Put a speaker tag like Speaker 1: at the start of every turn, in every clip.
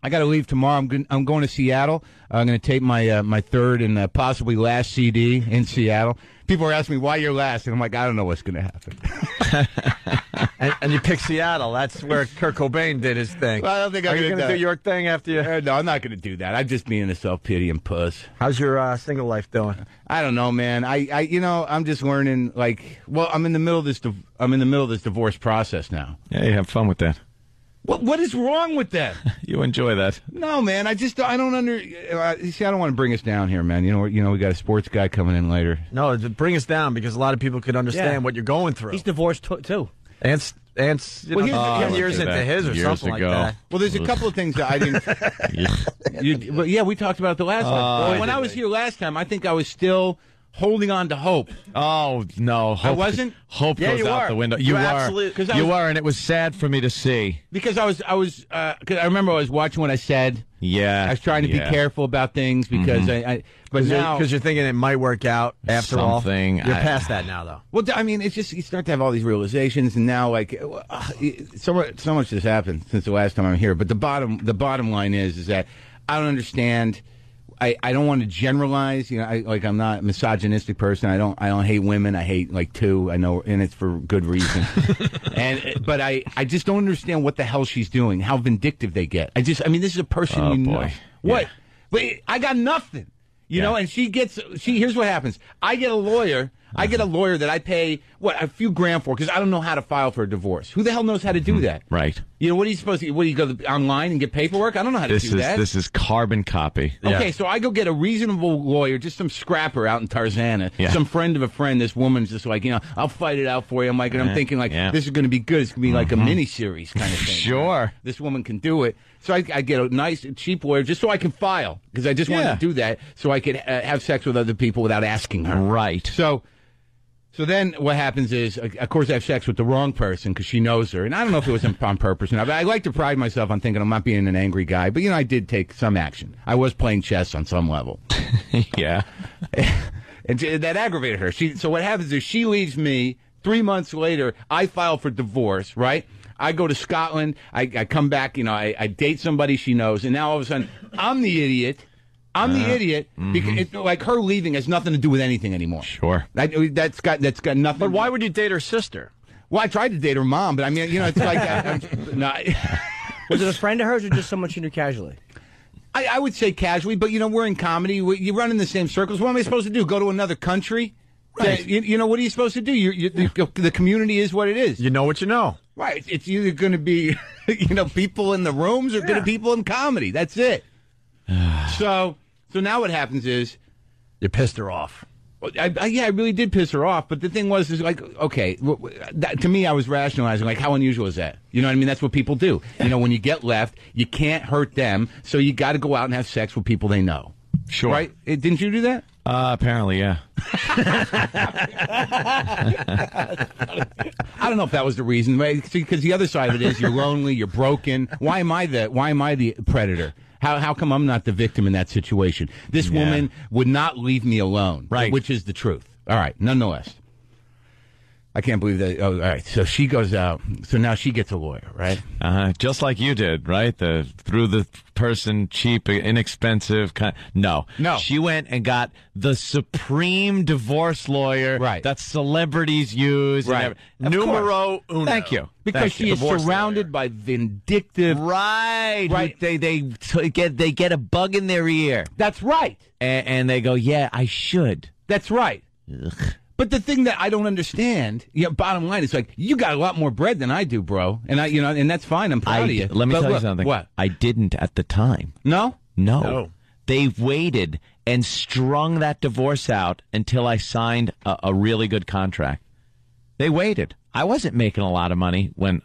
Speaker 1: I got to leave tomorrow. I'm going to Seattle. I'm going to tape my third and possibly last CD in Seattle. People are asking me why you're last, and I'm like, I don't know what's going to happen.
Speaker 2: and you pick Seattle. That's where Kurt Cobain did his thing.
Speaker 1: Well, I don't think I'm
Speaker 2: going to do your thing after you.
Speaker 1: No, I'm not going to do that. I'm just being a self-pitying puss.
Speaker 2: How's your single life doing?
Speaker 1: I don't know, man. I'm just learning. I'm in the middle of this. I'm in the middle of this divorce process now.
Speaker 3: Yeah, you have fun with that.
Speaker 1: What is wrong with that?
Speaker 3: You enjoy that?
Speaker 1: No, man. I don't see. I don't want to bring us down here, man. You know, we got a sports guy coming in later.
Speaker 2: No, bring us down because a lot of people could understand what you're going through.
Speaker 4: He's divorced too.
Speaker 2: Ant's 10 years into his or something like that.
Speaker 1: Well, there's a couple of things that I didn't. We talked about it the last time. When I was here last time, I think I was still holding on to hope.
Speaker 3: Oh, no.
Speaker 1: I wasn't?
Speaker 3: Hope goes out the window. You are, and it was sad for me to see.
Speaker 1: Because cause I remember I was watching what I said.
Speaker 3: Yeah.
Speaker 1: I was trying to be careful about things because but now. Because
Speaker 2: you're thinking it might work out after all. You're past that now, though.
Speaker 1: Well, I mean, it's just, you start to have all these realizations, and now, so much has happened since the last time I'm here. But the bottom line is that I don't understand. I don't want to generalize. I'm not a misogynistic person. I don't hate women. I hate two. I know, and it's for good reason. But I just don't understand what the hell she's doing. How vindictive they get. This is a person know. What? Yeah. But I got nothing. You know, and here's what happens. I get a lawyer. I get a lawyer that I pay, a few grand for, because I don't know how to file for a divorce. Who the hell knows how to do that?
Speaker 3: Right.
Speaker 1: What are you supposed to, you go online and get paperwork? I don't know how to do that.
Speaker 3: This is carbon copy.
Speaker 1: Okay, so I go get a reasonable lawyer, just some scrapper out in Tarzana, some friend of a friend. This woman's just like, I'll fight it out for you. I'm thinking this is going to be good. It's going to be like a mini-series kind of thing.
Speaker 3: Sure.
Speaker 1: Right? This woman can do it. So I get a nice, cheap lawyer just so I can file, because I just wanted to do that so I could have sex with other people without asking her.
Speaker 3: Right.
Speaker 1: So then what happens is, of course, I have sex with the wrong person because she knows her. And I don't know if it was on purpose or not, but I like to pride myself on thinking I'm not being an angry guy. But, I did take some action. I was playing chess on some level.
Speaker 3: Yeah.
Speaker 1: And that aggravated her. So what happens is she leaves me. 3 months later, I file for divorce, right? I go to Scotland. I come back. I date somebody she knows. And now all of a sudden, I'm the idiot. Because her leaving has nothing to do with anything anymore.
Speaker 3: Sure.
Speaker 1: That's got nothing.
Speaker 2: But why would you date her sister?
Speaker 1: Well, I tried to date her mom, but it's like no.
Speaker 4: Was it a friend of hers or just someone she knew casually?
Speaker 1: I would say casually, but we're in comedy. You run in the same circles. What am I supposed to do? Go to another country? Right. What are you supposed to do? The community is what it is.
Speaker 2: You know what you know.
Speaker 1: Right. It's either going to be people in the rooms or going to be people in comedy. That's it. So now what happens is
Speaker 2: you pissed her off.
Speaker 1: I really did piss her off. But the thing was, okay, to me, I was rationalizing, how unusual is that? You know what I mean? That's what people do. When you get left, you can't hurt them, so you got to go out and have sex with people they know.
Speaker 3: Sure.
Speaker 1: Right? Didn't you do that?
Speaker 3: Apparently, yeah.
Speaker 1: I don't know if that was the reason, because the other side of it is you're lonely, you're broken. Why am I the predator? How come I'm not the victim in that situation? This woman would not leave me alone,
Speaker 3: right? Which
Speaker 1: is the truth. All right, nonetheless. I can't believe that. Oh, all right. So she goes out. So now she gets a lawyer, right?
Speaker 3: Just like you did, right? Through the person, cheap, inexpensive. No. She went and got the supreme divorce lawyer,
Speaker 1: right?
Speaker 3: That celebrities use,
Speaker 1: right?
Speaker 3: Numero uno. Thank you.
Speaker 1: Because she is surrounded by vindictive.
Speaker 3: Right. They get a bug in their ear.
Speaker 1: That's right.
Speaker 3: And they go, yeah, I should.
Speaker 1: That's right.
Speaker 3: Ugh.
Speaker 1: But the thing that I don't understand, bottom line, is you got a lot more bread than I do, bro. And and that's fine. I'm proud of you.
Speaker 3: Let me tell you something.
Speaker 1: What?
Speaker 3: I didn't at the time.
Speaker 1: No.
Speaker 3: They waited and strung that divorce out until I signed a really good contract. They waited. I wasn't making a lot of money when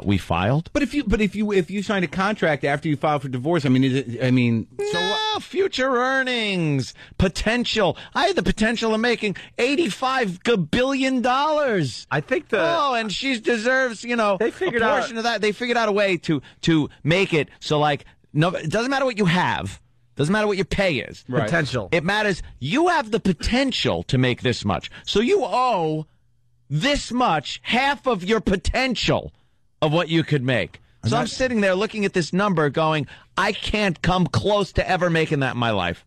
Speaker 3: we filed.
Speaker 1: But if you signed a contract after you filed for divorce, so what?
Speaker 3: Future earnings, potential. I had the potential of making $85 billion.
Speaker 2: I think
Speaker 3: and she deserves,
Speaker 2: they figured
Speaker 3: a portion of that. They figured out a way to make it so no, it doesn't matter what you have. Doesn't matter what your pay is.
Speaker 2: Right. Potential.
Speaker 3: It matters. You have the potential to make this much. So you owe this much, half of your potential of what you could make. So I'm sitting there looking at this number going, I can't come close to ever making that in my life.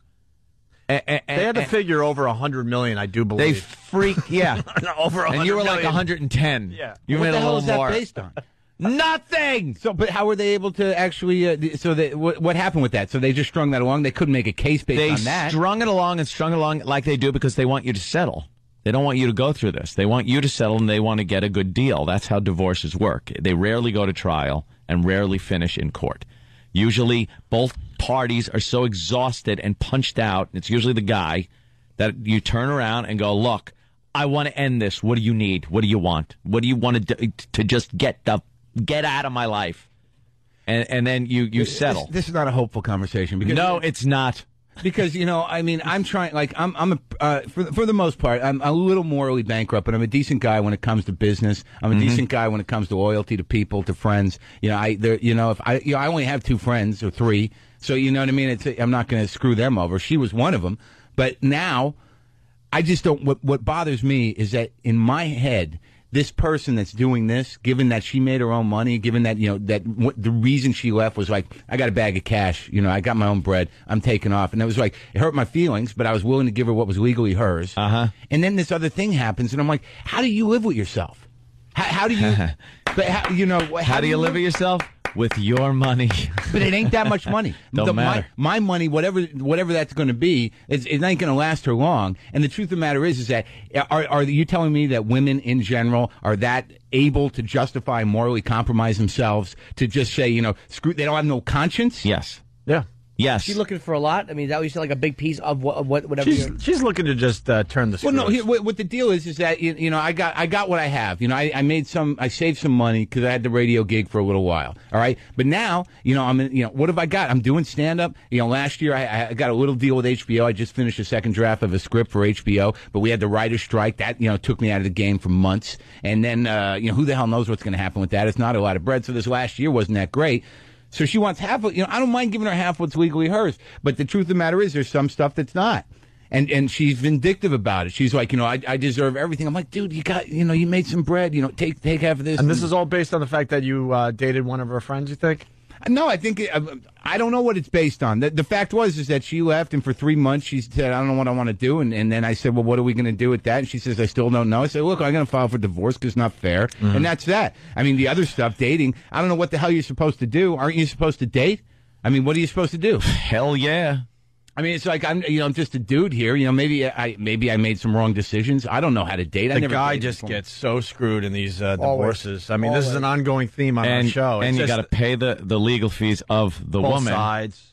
Speaker 2: They had to figure over 100 million, I do believe.
Speaker 3: They freak, yeah.
Speaker 2: Over 100
Speaker 3: and you were
Speaker 2: million.
Speaker 3: like 110.
Speaker 2: Yeah.
Speaker 3: You
Speaker 1: What
Speaker 3: made
Speaker 1: the
Speaker 3: a
Speaker 1: hell
Speaker 3: little
Speaker 1: is that
Speaker 3: more.
Speaker 1: based on?
Speaker 3: Nothing.
Speaker 1: So, but how were they able to actually? What happened with that? So they just strung that along. They couldn't make a case based on that.
Speaker 3: They strung it along like they do because they want you to settle. They don't want you to go through this. They want you to settle, and they want to get a good deal. That's how divorces work. They rarely go to trial and rarely finish in court. Usually, both parties are so exhausted and punched out. It's usually the guy that you turn around and go, "Look, I want to end this. What do you need? What do you want? What do you want to just get out of my life?" And then you settle.
Speaker 1: This is not a hopeful conversation. Because
Speaker 3: No, it's not.
Speaker 1: Because, I mean, I'm trying, like, for the most part, I'm a little morally bankrupt, but I'm a decent guy when it comes to business. I'm a decent guy when it comes to loyalty to people, to friends. If I only have 2 friends or 3, so you know what I mean? I'm not going to screw them over. She was one of them. But now, I just don't, what bothers me is that in my head, this person that's doing this, given that she made her own money, given that, the reason she left was like, I got a bag of cash, I got my own bread, I'm taking off. And it was like, it hurt my feelings, but I was willing to give her what was legally hers.
Speaker 3: Uh-huh.
Speaker 1: And then this other thing happens, and I'm like, how do you live with yourself? How do you,
Speaker 3: How do you live with yourself? With your money.
Speaker 1: But it ain't that much money.
Speaker 3: Don't matter.
Speaker 1: My money, whatever that's going to be, it ain't going to last her long. And the truth of the matter is that are you telling me that women in general are that able to justify morally compromise themselves to just say, screw? They don't have no conscience.
Speaker 3: Yes.
Speaker 2: Yeah.
Speaker 3: Yes.
Speaker 4: She looking for a lot? I mean, is that what you said, like a big piece of whatever?
Speaker 2: She's looking to just turn the screws.
Speaker 1: Well, no. What the deal is that I got what I have. I saved some money because I had the radio gig for a little while. All right, but now I'm in, what have I got? I'm doing stand up. Last year I got a little deal with HBO. I just finished a second draft of a script for HBO, but we had the writer's strike that took me out of the game for months. And then who the hell knows what's going to happen with that? It's not a lot of bread. So this last year wasn't that great. So she wants half of, I don't mind giving her half what's legally hers. But the truth of the matter is there's some stuff that's not. And she's vindictive about it. She's like, I deserve everything. I'm like, dude, you got, you made some bread, take half of this.
Speaker 2: And this is all based on the fact that you dated one of her friends, you think?
Speaker 1: No, I think I don't know what it's based on. The fact is that she left, and for 3 months she said, I don't know what I want to do. And then I said, well, what are we going to do with that? And she says, I still don't know. I said, look, I'm going to file for divorce because it's not fair. Mm-hmm. And that's that. I mean, the other stuff, dating, I don't know what the hell you're supposed to do. Aren't you supposed to date? I mean, what are you supposed to do?
Speaker 3: Hell yeah.
Speaker 1: I mean, it's like I'm just a dude here. Maybe I made some wrong decisions. I don't know how to date.
Speaker 2: The guy just gets so screwed in these divorces. I mean, this is an ongoing theme on our show.
Speaker 3: And you got to pay the legal fees of the
Speaker 2: both
Speaker 3: woman
Speaker 2: sides.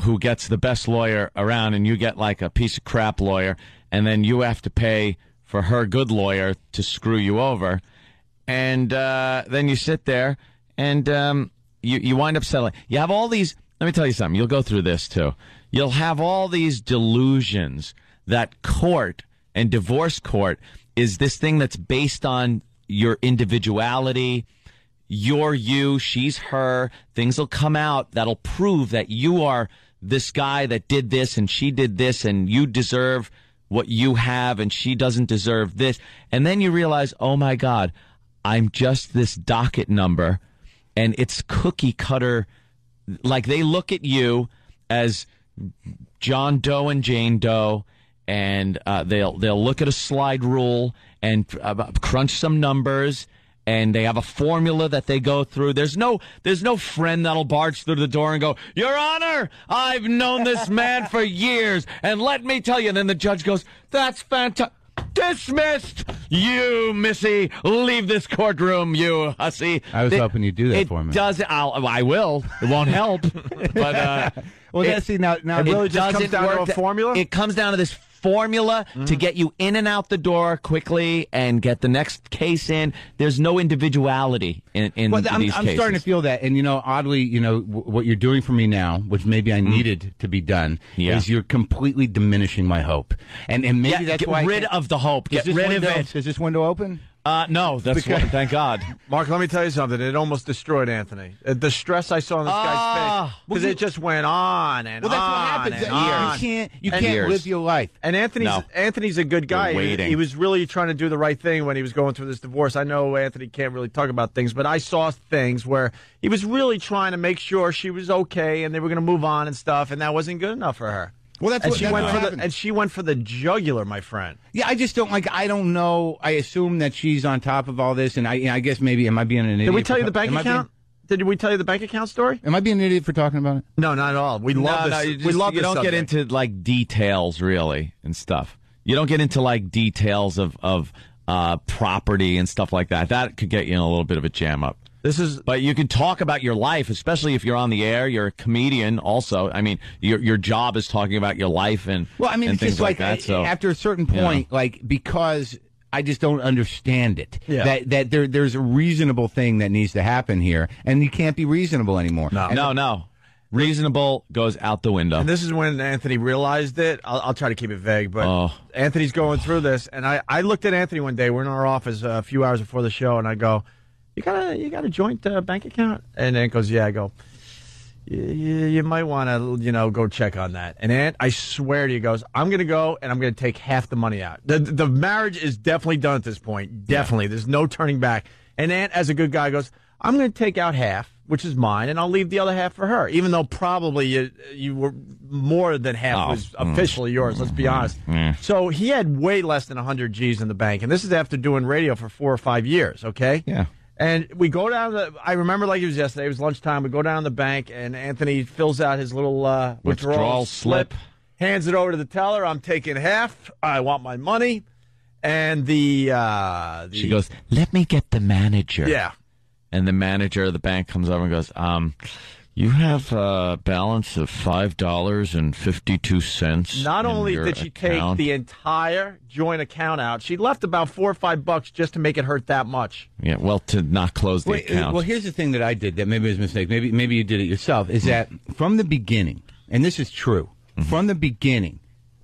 Speaker 3: Who gets the best lawyer around, and you get like a piece of crap lawyer, and then you have to pay for her good lawyer to screw you over, and then you sit there and you wind up settling. You have all these. Let me tell you something. You'll go through this too. You'll have all these delusions that court and divorce court is this thing that's based on your individuality. You're you, she's her. Things will come out that'll prove that you are this guy that did this and she did this and you deserve what you have and she doesn't deserve this. And then you realize, oh my God, I'm just this docket number, and it's cookie cutter. Like they look at you as John Doe and Jane Doe, and they'll look at a slide rule and crunch some numbers, and they have a formula that they go through. There's no friend that'll barge through the door and go, Your Honor, I've known this man for years, and let me tell you. And then the judge goes, that's fantastic. Dismissed! You, missy, leave this courtroom, you hussy.
Speaker 1: I was hoping you'd do that for me.
Speaker 3: I will. It won't help. But
Speaker 1: well, now
Speaker 2: it really just comes down to a formula.
Speaker 3: It comes down to this formula to get you in and out the door quickly and get the next case in. There's no individuality in these cases.
Speaker 1: I'm starting to feel that, and oddly, what you're doing for me now, which maybe I needed to be done, is you're completely diminishing my hope, and maybe that's why.
Speaker 3: Get rid of the hope. Get rid of it.
Speaker 1: Is this window open?
Speaker 3: No, that's thank God.
Speaker 2: Mark, let me tell you something. It almost destroyed Anthony. The stress I saw on this guy's face, because it just went on and on.
Speaker 1: Well, that's what happens. You can't live your life.
Speaker 2: And Anthony's a good guy. He was really trying to do the right thing when he was going through this divorce. I know Anthony can't really talk about things, but I saw things where he was really trying to make sure she was okay and they were going to move on and stuff, and that wasn't good enough for her.
Speaker 1: Well,
Speaker 2: she went for the jugular, my friend.
Speaker 1: Yeah, I just don't I don't know. I assume that she's on top of all this, and I guess maybe am I being an idiot?
Speaker 2: Did we tell you the bank account? Did we tell you the bank account story?
Speaker 1: Am I being an idiot for talking about it?
Speaker 2: No, not at all. We love this. We love this.
Speaker 3: You don't
Speaker 2: subject.
Speaker 3: get into details really and stuff. You don't get into details of property and stuff like that. That could get you in a little bit of a jam up. But you can talk about your life, especially if you're on the air. You're a comedian, also. I mean, your job is talking about your life and and things like that. So
Speaker 1: after a certain point, because I just don't understand it. Yeah. That there's a reasonable thing that needs to happen here, and you can't be reasonable anymore.
Speaker 3: No. Reasonable goes out the window.
Speaker 2: And this is when Anthony realized it. I'll try to keep it vague, but Anthony's going through this, and I looked at Anthony one day. We're in our office a few hours before the show, and I go, You got a joint bank account? And Ant goes, yeah. I go, you might want to, go check on that. And Ant, I swear to you, goes, I'm going to go and I'm going to take half the money out. The marriage is definitely done at this point. Definitely. Yeah. There's no turning back. And Ant, as a good guy, goes, I'm going to take out half, which is mine, and I'll leave the other half for her, even though probably you were more than half was officially yours, let's be honest. So he had way less than 100 G's in the bank, and this is after doing radio for 4 or 5 years, okay?
Speaker 3: Yeah.
Speaker 2: And we go down I remember like it was yesterday, it was lunchtime, we go down to the bank, and Anthony fills out his little withdrawal slip, hands it over to the teller. I'm taking half. I want my money. And she goes,
Speaker 3: let me get the manager.
Speaker 2: Yeah.
Speaker 3: And the manager of the bank comes over and goes, you have a balance of $5.52.
Speaker 2: Not only did she take the entire joint account out, she left about $4 or $5 just to make it hurt that much.
Speaker 3: Yeah, well, to not close the account.
Speaker 1: Well, here's the thing that I did that maybe was a mistake. Maybe you did it yourself. Is that from the beginning, and this is true, from the beginning,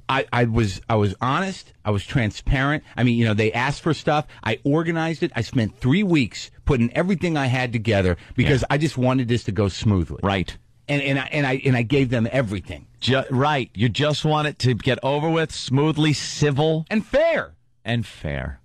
Speaker 1: I was honest. I was transparent. I mean, they asked for stuff. I organized it. I spent 3 weeks putting everything I had together because I just wanted this to go smoothly.
Speaker 3: Right.
Speaker 1: And I gave them everything.
Speaker 3: Right. You just want it to get over with, smoothly, civil,
Speaker 1: and fair.
Speaker 3: And fair.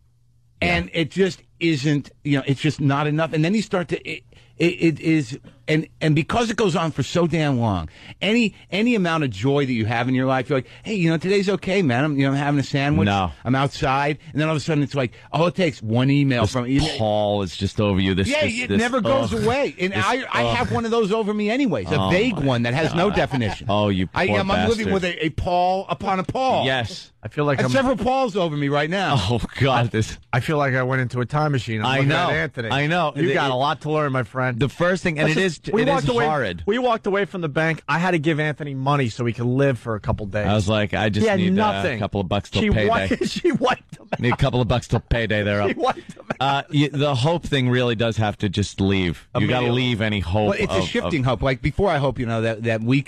Speaker 1: And it just isn't. It's just not enough. And then you start to. It is, and because it goes on for so damn long, any amount of joy that you have in your life, you're like, hey, today's okay, man. I'm having a sandwich.
Speaker 3: No.
Speaker 1: I'm outside, and then all of a sudden it's like, all it takes one email from
Speaker 3: Paul is just over you.
Speaker 1: It never goes away, and I have one of those over me anyways, a vague one that has no definition.
Speaker 3: Oh, you poor
Speaker 1: I'm living with a Paul upon a Paul.
Speaker 3: Yes.
Speaker 2: I feel like
Speaker 1: I have several Pauls over me right now.
Speaker 3: Oh God,
Speaker 2: I feel like I went into a time machine.
Speaker 3: I know,
Speaker 2: Anthony.
Speaker 3: I know.
Speaker 2: You got a lot to learn, my friend.
Speaker 3: The first thing, and it is horrid.
Speaker 2: We walked away from the bank. I had to give Anthony money so he could live for a couple days.
Speaker 3: I was like, I just need a couple of bucks till payday.
Speaker 2: She wiped them out.
Speaker 3: Need a couple of bucks till payday. They're up.
Speaker 2: She wiped them out.
Speaker 3: The hope thing really does have to just leave. You got to leave any hope.
Speaker 1: Well, it's a shifting hope. Like before, I hope that we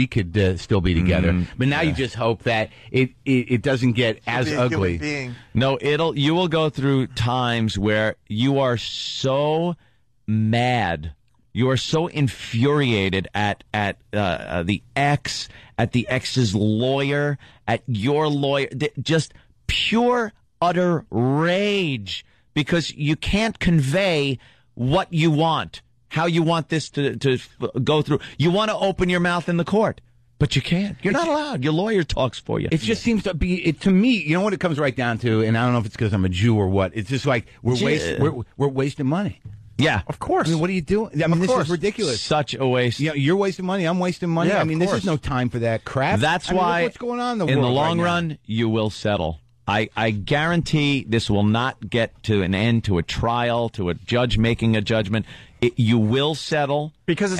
Speaker 1: could still be together. But now you just hope that it doesn't get as ugly.
Speaker 3: No, you will go through times where you are so mad, you are so infuriated at the ex, at the ex's lawyer, at your lawyer, just pure utter rage because you can't convey what you want, how you want this to go through. You want to open your mouth in the court. But you can't. You're not allowed. Your lawyer talks for you.
Speaker 1: It just seems to be, to me, you know what it comes right down to, and I don't know if it's because I'm a Jew or what, it's just like we're wasting money.
Speaker 3: Yeah.
Speaker 2: Of course.
Speaker 1: I mean, what are you doing? I mean, this is ridiculous.
Speaker 3: Such a waste.
Speaker 1: You're wasting money. I'm wasting money.
Speaker 2: Yeah,
Speaker 1: I mean, this is no time for that crap.
Speaker 3: That's why
Speaker 1: what's going on in the
Speaker 3: world
Speaker 1: the
Speaker 3: long
Speaker 1: right
Speaker 3: run, you will settle. I guarantee this will not get to an end, to a trial, to a judge making a judgment. You will settle
Speaker 2: because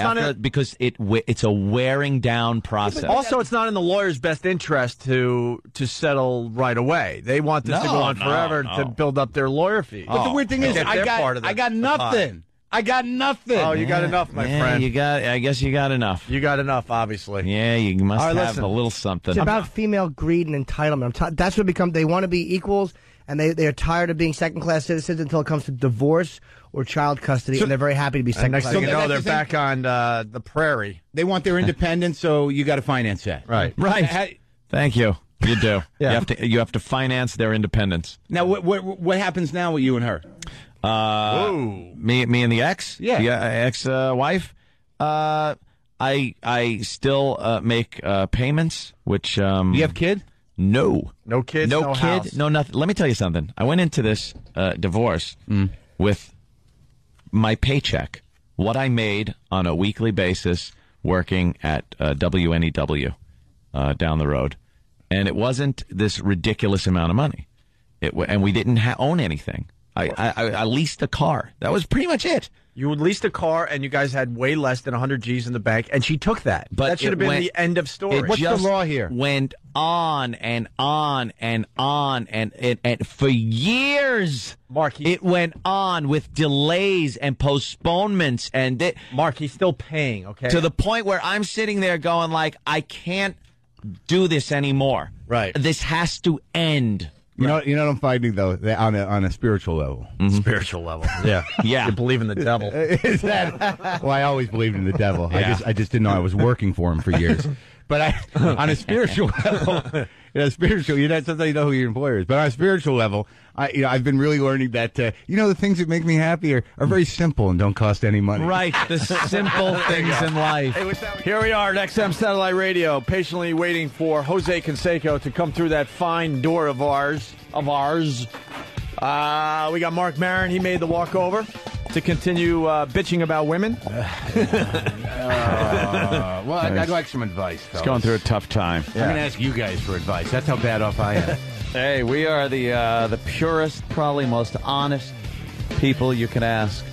Speaker 3: it's a wearing down process.
Speaker 2: Also, it's not in the lawyer's best interest to settle right away. They want this to go on forever to build up their lawyer fee.
Speaker 1: But the weird thing is, I got nothing. I got nothing.
Speaker 2: Oh, you got enough, my friend.
Speaker 3: I guess you got enough.
Speaker 2: You got enough, obviously.
Speaker 3: Yeah, you must
Speaker 2: All right,
Speaker 3: have
Speaker 2: listen.
Speaker 3: a little something.
Speaker 4: It's about female greed and entitlement. That's what they want to be equals, and they are tired of being second-class citizens until it comes to divorce or child custody, and they're very happy to be
Speaker 2: And next
Speaker 4: second-class
Speaker 2: thing you
Speaker 4: citizens.
Speaker 2: know, they're back on the prairie.
Speaker 1: They want their independence, so you got to finance that.
Speaker 2: Right.
Speaker 3: Right. Thank you. You do.
Speaker 2: Yeah.
Speaker 3: You have to finance their independence.
Speaker 1: Now, what happens now with you and her?
Speaker 3: Me and the ex,
Speaker 1: Yeah.
Speaker 3: the ex-wife. I still make payments, which
Speaker 1: You have kid?
Speaker 3: no
Speaker 2: kids, no
Speaker 3: kid,
Speaker 2: house.
Speaker 3: no nothing. Let me tell you something. I went into this divorce with my paycheck, what I made on a weekly basis working at WNEW down the road, and it wasn't this ridiculous amount of money. And we didn't own anything. I leased a car. That was pretty much it.
Speaker 2: You leased a car, and you guys had way less than 100 G's in the bank, and she took that.
Speaker 3: But
Speaker 2: that should have been the end of story.
Speaker 3: It
Speaker 1: What's the
Speaker 3: just
Speaker 1: law here?
Speaker 3: Went on and on and on and for years.
Speaker 2: Mark,
Speaker 3: it went on with delays and postponements and
Speaker 2: Mark, he's still paying, okay?
Speaker 3: to the point where I'm sitting there going like, I can't do this anymore.
Speaker 2: Right.
Speaker 3: This has to end.
Speaker 1: You know what I'm finding though, on a spiritual level.
Speaker 2: Spiritual level. Yeah.
Speaker 3: Yeah.
Speaker 2: You believe in the devil.
Speaker 1: Is that? Well, I always believed in the devil.
Speaker 3: Yeah.
Speaker 1: I just didn't know I was working for him for years. But on a spiritual level, sometimes you know who your employer is. But on a spiritual level, I've been really learning that the things that make me happy are very simple and don't cost any money.
Speaker 3: Right. The simple things in life.
Speaker 2: Here we are at XM Satellite Radio, patiently waiting for Jose Canseco to come through that fine door of ours. We got Marc Maron. He made the walkover to continue bitching about women.
Speaker 1: Well, I'd like some advice, fellas.
Speaker 3: He's going through a tough time.
Speaker 1: I'm going to ask you guys for advice. That's how bad off I am.
Speaker 5: Hey, we are the purest, probably most honest people you can ask.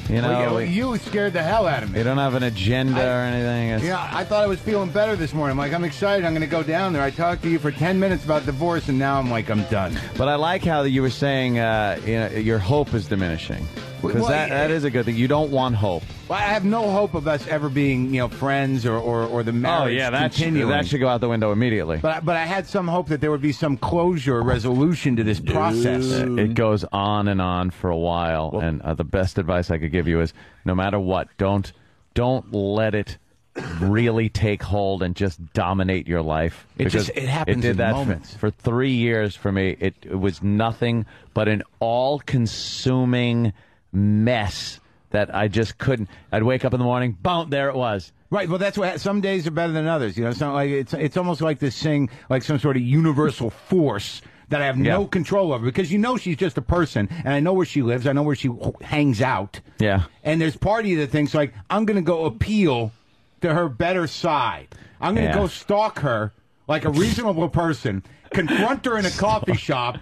Speaker 5: You know,
Speaker 1: you scared the hell out of me.
Speaker 5: we don't have an agenda or anything. It's,
Speaker 1: I thought I was feeling better this morning. I'm excited. I'm going to go down there. I talked to you for 10 minutes about divorce, and now I'm like, I'm done.
Speaker 5: But I like how you were saying your hope is diminishing. Because
Speaker 1: Well,
Speaker 5: that is a good thing. You don't want hope.
Speaker 1: Well, I have no hope of us ever being, friends or the marriage continuing.
Speaker 5: that should go out the window immediately.
Speaker 1: But I had some hope that there would be some closure or resolution to this process.
Speaker 5: It goes on and on for a while, and the best advice I could give you is, no matter what, don't let it really take hold and just dominate your life.
Speaker 1: It happens
Speaker 5: It did
Speaker 1: in
Speaker 5: that
Speaker 1: moments.
Speaker 5: for 3 years for me. It was nothing but an all-consuming mess that I just couldn't. I'd wake up in the morning, boom, there it was.
Speaker 1: Right. Well, that's what some days are better than others. It's not like it's almost like this thing, like some sort of universal force that I have no control over, because she's just a person, and I know where she lives, I know where she hangs out.
Speaker 5: Yeah.
Speaker 1: And there's part of you that thinks like, I'm going to go appeal to her better side. I'm going to go stalk her like a reasonable person, confront her in a coffee shop,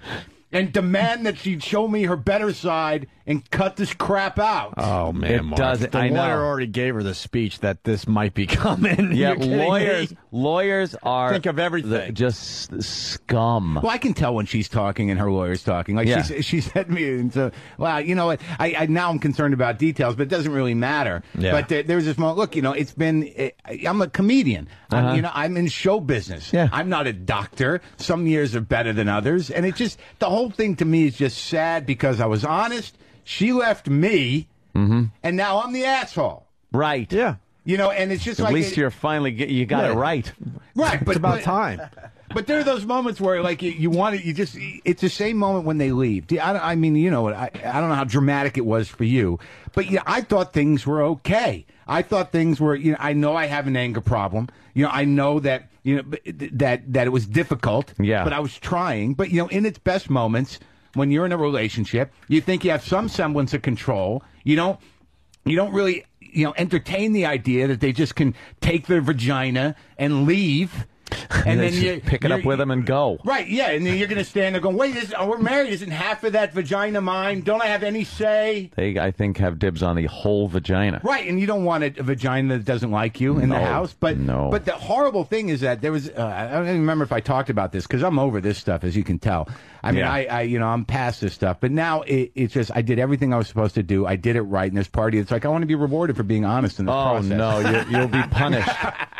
Speaker 1: and demand that she'd show me her better side and cut this crap out.
Speaker 2: Oh, man,
Speaker 5: It
Speaker 2: Mark.
Speaker 5: doesn't-
Speaker 2: The
Speaker 5: I know.
Speaker 2: lawyer already gave her the speech that this might be coming.
Speaker 5: Yeah,
Speaker 2: You're kidding me?
Speaker 5: lawyers are
Speaker 2: Think of everything.
Speaker 5: just scum.
Speaker 1: Well, I can tell when she's talking and her lawyer's talking. Like
Speaker 5: Yeah.
Speaker 1: she said to me, and so, wow, you know what? I now I'm concerned about details, but it doesn't really matter.
Speaker 2: Yeah.
Speaker 1: But there was this moment. Look, it's been. I'm a comedian. I'm in show business.
Speaker 5: Yeah.
Speaker 1: I'm not a doctor. Some years are better than others, and the whole thing to me is just sad because I was honest. She left me, and now I'm the asshole.
Speaker 5: Right.
Speaker 2: Yeah.
Speaker 1: And it's just
Speaker 5: At
Speaker 1: like
Speaker 5: least you're finally you got it right.
Speaker 1: right. But
Speaker 2: It's about time.
Speaker 1: But there are those moments where, like, you want it. It's the same moment when they leave. I mean, you know what? I don't know how dramatic it was for you, but I thought things were okay. I thought things were. I know I have an anger problem. I know that that it was difficult.
Speaker 5: Yeah.
Speaker 1: But I was trying. But in its best moments, when you're in a relationship, you think you have some semblance of control. You don't really entertain the idea that they just can take their vagina and leave. and then
Speaker 3: Just
Speaker 1: you
Speaker 3: pick it up with them and go.
Speaker 1: Right, yeah, and then you're going to stand there going, wait, we're married. Isn't half of that vagina mine? Don't I have any say?
Speaker 3: They, I think, have dibs on the whole vagina.
Speaker 1: Right, and you don't want a vagina that doesn't like you in the house. But the horrible thing is that there was, I don't even remember if I talked about this, because I'm over this stuff, as you can tell. I mean, I'm past this stuff. But now it's just, I did everything I was supposed to do. I did it right in this party. It's like, I want to be rewarded for being honest in this process.
Speaker 3: Oh, no, you'll be punished.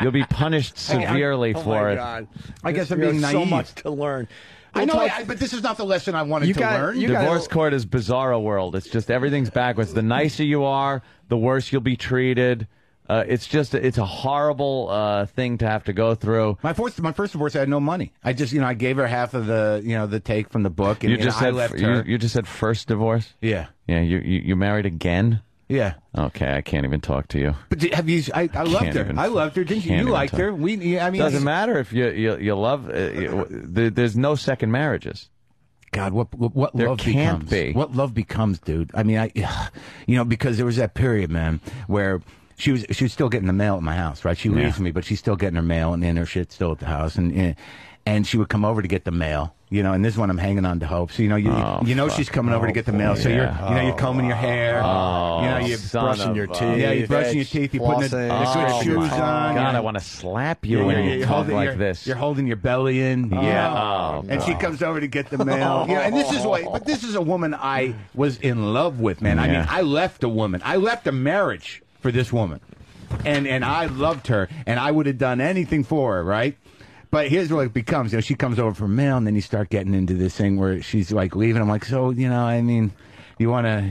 Speaker 3: You'll be punished severely for it.
Speaker 2: God.
Speaker 1: I guess I'm being naive.
Speaker 2: So much to learn.
Speaker 1: I know, but this is not the lesson I wanted to learn.
Speaker 3: Divorce court is bizarro world. It's just everything's backwards. The nicer you are, the worse you'll be treated. It's a horrible thing to have to go through.
Speaker 1: My first divorce, I had no money. I just, I gave her half of the take from the book, and I left her.
Speaker 3: You just said first divorce?
Speaker 1: Yeah.
Speaker 3: Yeah, you married again?
Speaker 1: Yeah.
Speaker 3: Okay, I can't even talk to you.
Speaker 1: But have you? I loved her. I loved her. Didn't you? You liked her.
Speaker 3: Doesn't matter if you love. There's no second marriages.
Speaker 1: God, what
Speaker 3: there
Speaker 1: love
Speaker 3: can't
Speaker 1: becomes?
Speaker 3: Be.
Speaker 1: What love becomes, dude? I mean, because there was that period, man, where she was still getting the mail at my house, right? She leaves me, but she's still getting her mail, and then her shit's still at the house, and she would come over to get the mail. And this one I'm hanging on to hope. So she's coming over to get the mail. So you're combing your hair. You're brushing your teeth. Yeah, you're brushing your teeth. You're putting the good shoes on.
Speaker 3: God, I want to slap you when you talk like this.
Speaker 1: You're holding your belly in. Yeah. And she comes over to get the mail. And this is but this is a woman I was in love with, man. I mean, I left a woman. I left a marriage for this woman, and I loved her, and I would have done anything for her, right? But here's what it becomes. She comes over for mail, and then you start getting into this thing where she's like leaving. I'm like, so, I mean, you want to...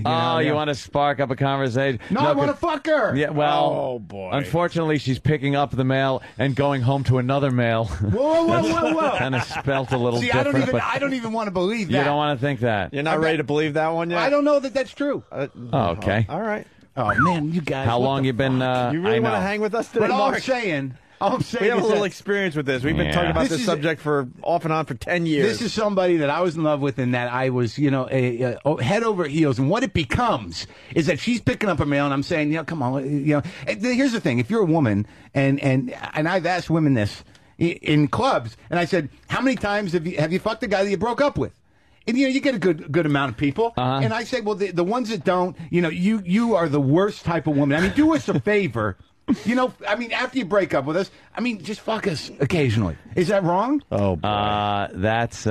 Speaker 3: you want to spark up a conversation?
Speaker 1: No, I want to fuck her.
Speaker 3: Yeah, well,
Speaker 2: oh, boy.
Speaker 3: Unfortunately, she's picking up the mail and going home to another mail.
Speaker 1: Whoa.
Speaker 3: Kind of spelt a little different.
Speaker 1: I don't even want to believe that.
Speaker 3: You don't want to think that.
Speaker 2: You're not ready to believe that one yet?
Speaker 1: I don't know that that's true.
Speaker 3: Okay.
Speaker 2: All right.
Speaker 1: Oh, man, you guys...
Speaker 3: How long you been...
Speaker 2: you really want to hang with us today,
Speaker 1: But
Speaker 2: Mark?
Speaker 1: All I'm saying
Speaker 2: we have
Speaker 1: is
Speaker 2: a little experience with this. We've been talking about this subject for off and on for 10 years.
Speaker 1: This is somebody that I was in love with, and that I was, head over heels. And what it becomes is that she's picking up her mail, and I'm saying, come on, Here's the thing: if you're a woman, and I've asked women this in clubs, and I said, how many times have you fucked a guy that you broke up with? And you get a good amount of people, and I say, well, the ones that don't, you are the worst type of woman. I mean, do us a favor. I mean, after you break up with us, just fuck us occasionally. Is that wrong?
Speaker 2: Oh, boy.
Speaker 3: That's